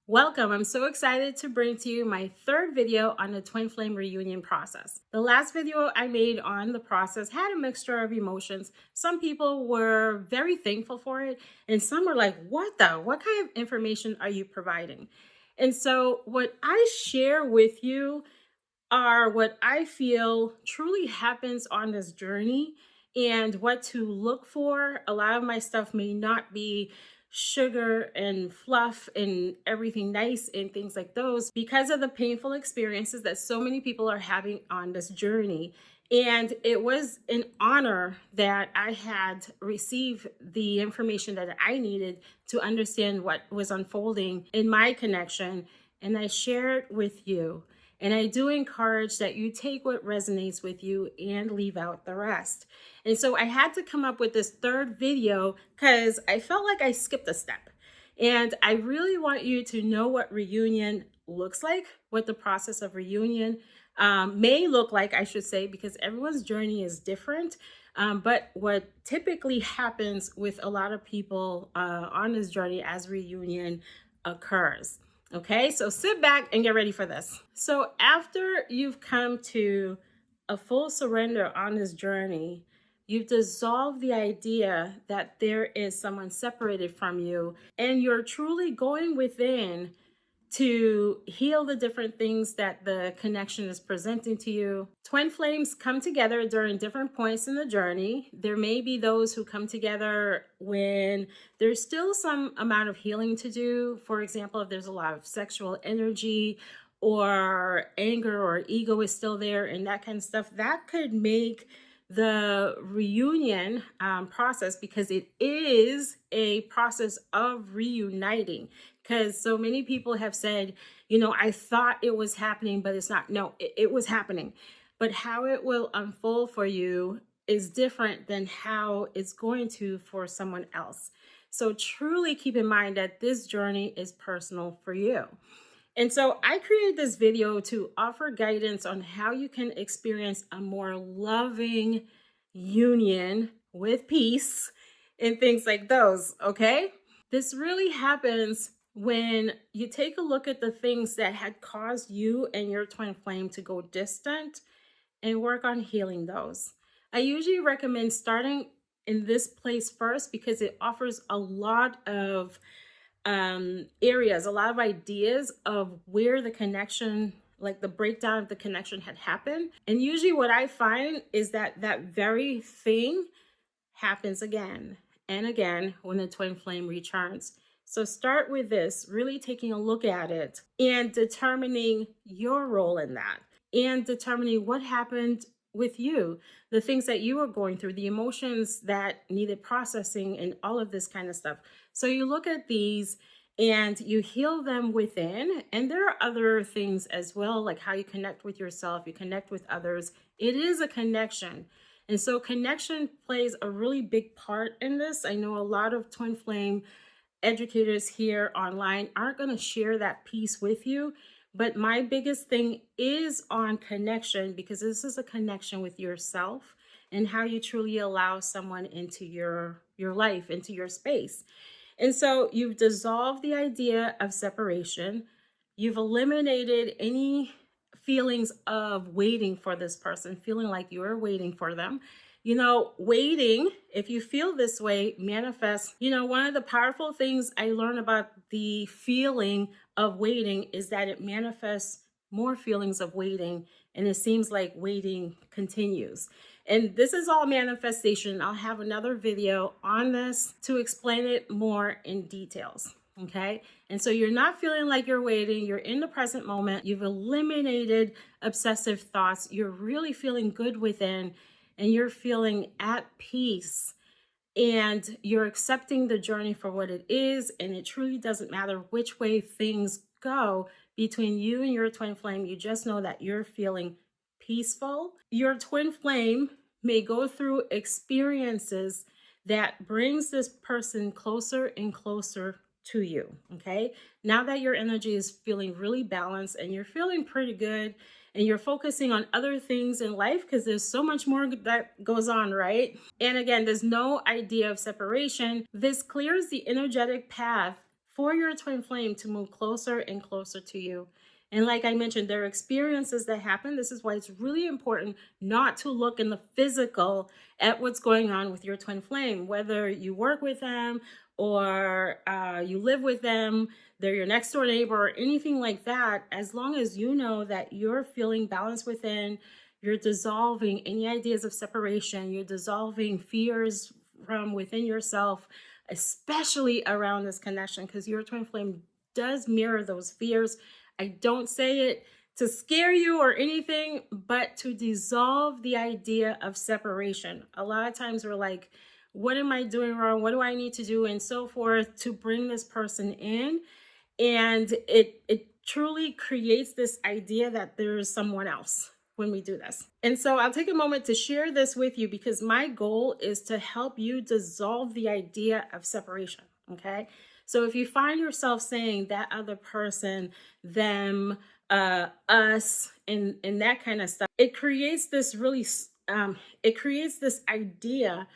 Welcome. I'm so excited to bring to you my third video on the twin flame reunion process. The last video I made on the process had a mixture of emotions. Some people were very thankful for it, and some were like, what kind of information are you providing? And so what I share with you are what I feel truly happens on this journey and what to look for. A lot of my stuff may not be sugar and fluff and everything nice and things like those because of the painful experiences that so many people are having on this journey. And it was an honor that I had received the information that I needed to understand what was unfolding in my connection. And I share it with you. And I do encourage that you take what resonates with you and leave out the rest. And so I had to come up with this third video because I felt like I skipped a step. And I really want you to know what reunion looks like, what the process of reunion may look like, I should say, because everyone's journey is different. But what typically happens with a lot of people on this journey as reunion occurs. Okay, so sit back and get ready for this. So after you've come to a full surrender on this journey, you've dissolved the idea that there is someone separated from you, and you're truly going within to heal the different things that the connection is presenting to you. Twin flames come together during different points in the journey. There may be those who come together when there's still some amount of healing to do. For example, if there's a lot of sexual energy or anger or ego is still there and that kind of stuff, that could make the reunion process, because it is a process of reuniting. Because so many people have said, I thought it was happening, but it's not. No, it was happening. But how it will unfold for you is different than how it's going to for someone else. So truly keep in mind that this journey is personal for you. And so I created this video to offer guidance on how you can experience a more loving union with peace and things like those, okay? This really happens when you take a look at the things that had caused you and your twin flame to go distant and work on healing those. I usually recommend starting in this place first because it offers a lot of areas, a lot of ideas of where the connection, like the breakdown of the connection, had happened. And usually what I find is that that very thing happens again and again when the twin flame returns. So start with this, really taking a look at it and determining your role in that, and determining what happened with you, the things that you were going through, the emotions that needed processing, and all of this kind of stuff. So you look at these and you heal them within. And there are other things as well, like how you connect with yourself, you connect with others. It is a connection. And so connection plays a really big part in this. I know a lot of twin flame educators here online aren't going to share that piece with you, but my biggest thing is on connection, because this is a connection with yourself and how you truly allow someone into your life, into your space. And so you've dissolved the idea of separation. You've eliminated any feelings of waiting for this person, feeling like you're waiting for them. Waiting, if you feel this way, manifests. One of the powerful things I learned about the feeling of waiting is that it manifests more feelings of waiting, and it seems like waiting continues. And this is all manifestation. I'll have another video on this to explain it more in details. Okay. And so you're not feeling like you're waiting. You're in the present moment. You've eliminated obsessive thoughts. You're really feeling good within, and you're feeling at peace, and you're accepting the journey for what it is. And it truly doesn't matter which way things go between you and your twin flame. You just know that you're feeling peaceful. Your twin flame may go through experiences that brings this person closer and closer to you. Okay. Now that your energy is feeling really balanced and you're feeling pretty good, and you're focusing on other things in life, because there's so much more that goes on, right? And again, there's no idea of separation. This clears the energetic path for your twin flame to move closer and closer to you. And like I mentioned, there are experiences that happen. This is why it's really important not to look in the physical at what's going on with your twin flame, whether you work with them or you live with them, they're your next door neighbor or anything like that. As long as you know that you're feeling balanced within, you're dissolving any ideas of separation, you're dissolving fears from within yourself, especially around this connection, because your twin flame does mirror those fears. I don't say it to scare you or anything, but to dissolve the idea of separation. A lot of times we're like, what am I doing wrong? What do I need to do? And so forth to bring this person in. And it truly creates this idea that there's someone else when we do this. And so I'll take a moment to share this with you because my goal is to help you dissolve the idea of separation. Okay. So if you find yourself saying that other person, them, us, and that kind of stuff, it creates this it creates this idea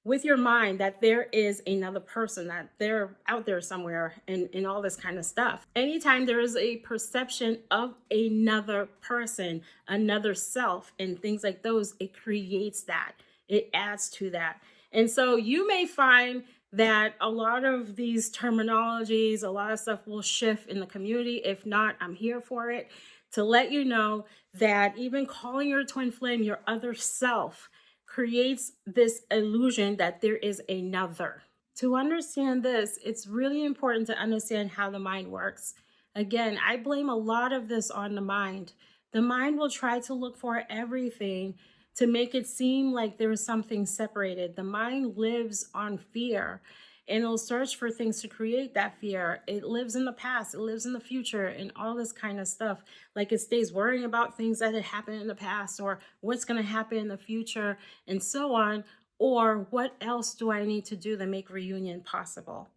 with your mind that there is another person, that they're out there somewhere, and all this kind of stuff. Anytime there is a perception of another person, another self, and things like those, it creates that. It adds to that. And so you may find that a lot of these terminologies, a lot of stuff will shift in the community. If not, I'm here for it to let you know that even calling your twin flame your other self creates this illusion that there is another. To understand this, it's really important to understand how the mind works. Again, I blame a lot of this on the mind. The mind will try to look for everything to make it seem like there is something separated. The mind lives on fear and it'll search for things to create that fear. It lives in the past, it lives in the future, and all this kind of stuff. Like it stays worrying about things that had happened in the past or what's going to happen in the future and so on. Or what else do I need to do to make reunion possible?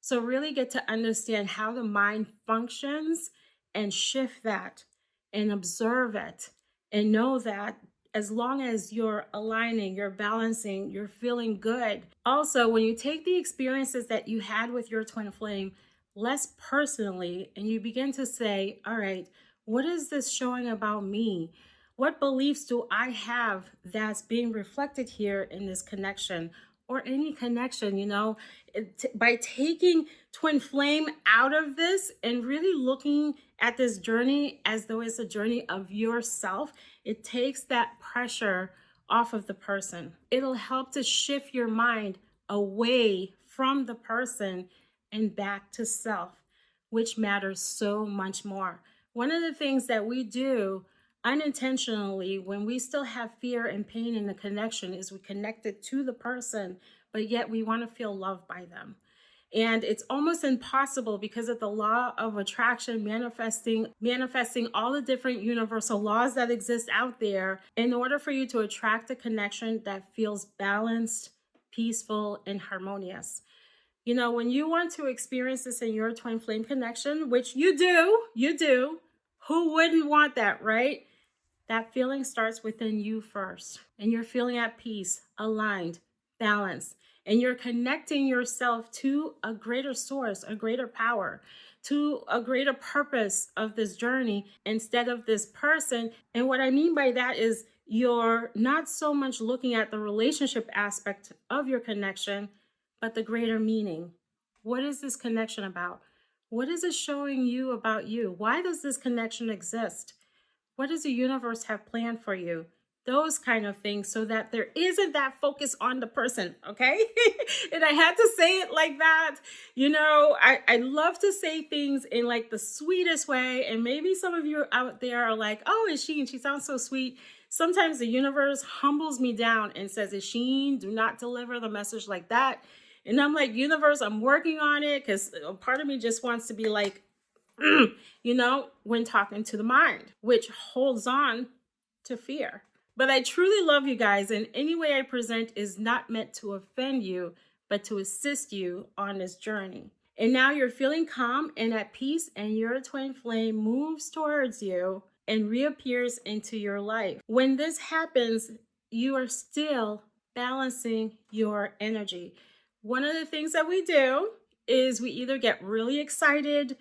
So really get to understand how the mind functions and shift that and observe it and know that as long as you're aligning, you're balancing, you're feeling good. Also, when you take the experiences that you had with your twin flame less personally, and you begin to say, all right, what is this showing about me? What beliefs do I have that's being reflected here in this connection or any connection, by taking twin flame out of this and really looking at this journey as though it's a journey of yourself, it takes that pressure off of the person. It'll help to shift your mind away from the person and back to self, which matters so much more. One of the things that we do unintentionally when we still have fear and pain in the connection is we connect it to the person, but yet we want to feel loved by them. And it's almost impossible because of the law of attraction, manifesting all the different universal laws that exist out there. In order for you to attract a connection that feels balanced, peaceful, and harmonious. When you want to experience this in your twin flame connection, which you do, who wouldn't want that, right? That feeling starts within you first, and you're feeling at peace, aligned, balanced, and you're connecting yourself to a greater source, a greater power, to a greater purpose of this journey instead of this person. And what I mean by that is you're not so much looking at the relationship aspect of your connection, but the greater meaning. What is this connection about? What is it showing you about you? Why does this connection exist? What does the universe have planned for you? Those kind of things, so that there isn't that focus on the person, okay? And I had to say it like that. I love to say things in like the sweetest way. And maybe some of you out there are like, oh, Isheen, she sounds so sweet. Sometimes the universe humbles me down and says, Isheen, do not deliver the message like that. And I'm like, universe, I'm working on it, because a part of me just wants to be like, when talking to the mind, which holds on to fear. But I truly love you guys, and any way I present is not meant to offend you, but to assist you on this journey. And now you're feeling calm and at peace, and your twin flame moves towards you and reappears into your life. When this happens, you are still balancing your energy. One of the things that we do is we either get really excited,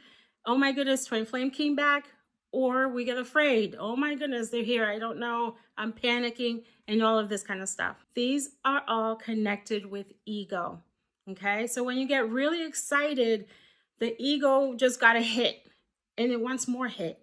oh my goodness, twin flame came back, or we get afraid, oh my goodness, they're here, I don't know, I'm panicking, and all of this kind of stuff. These are all connected with ego. Okay, so when you get really excited, the ego just got a hit, and it wants more hit,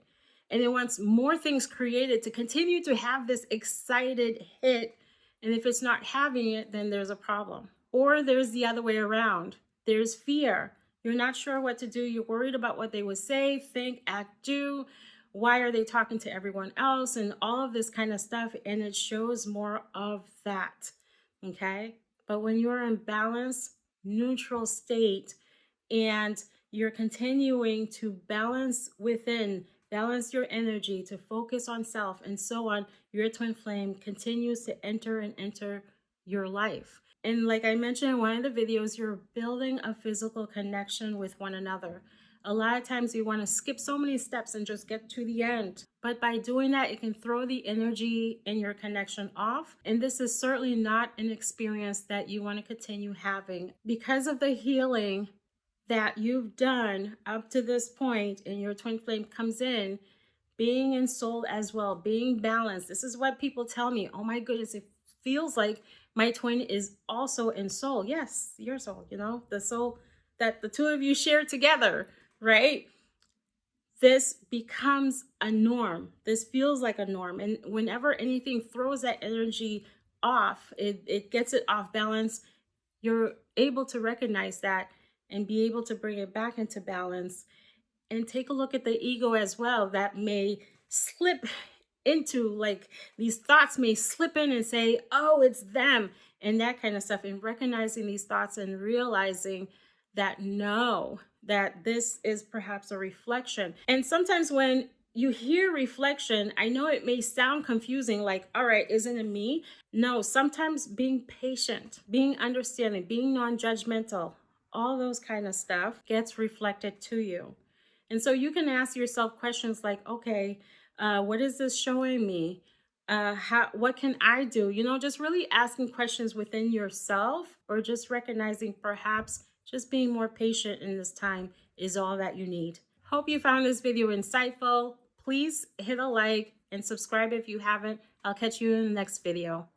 and it wants more things created to continue to have this excited hit. And if it's not having it, then there's a problem. Or there's the other way around. There's fear. You're not sure what to do. You're worried about what they would say, think, act, do. Why are they talking to everyone else? And all of this kind of stuff. And it shows more of that. Okay. But when you're in balance, neutral state, and you're continuing to balance within, balance your energy to focus on self and so on, your twin flame continues to enter and enter your life. And like I mentioned in one of the videos, you're building a physical connection with one another. A lot of times we want to skip so many steps and just get to the end. But by doing that, it can throw the energy in your connection off. And this is certainly not an experience that you want to continue having. Because of the healing that you've done up to this point and your twin flame comes in, being in soul as well, being balanced. This is what people tell me. Oh my goodness, it feels like my twin is also in soul. Yes, your soul, the soul that the two of you share together, right? This becomes a norm. This feels like a norm. And whenever anything throws that energy off, it gets it off balance, you're able to recognize that and be able to bring it back into balance. And take a look at the ego as well, that may slip into, like, these thoughts may slip in and say, oh, it's them, and that kind of stuff. And recognizing these thoughts and realizing that no, that this is perhaps a reflection. And sometimes when you hear reflection, I know it may sound confusing, like, all right, isn't it me? No, sometimes being patient, being understanding, being non-judgmental, all those kind of stuff gets reflected to you. And so you can ask yourself questions like, okay, what is this showing me? What can I do? Just really asking questions within yourself, or just recognizing perhaps just being more patient in this time is all that you need. Hope you found this video insightful. Please hit a like and subscribe if you haven't. I'll catch you in the next video.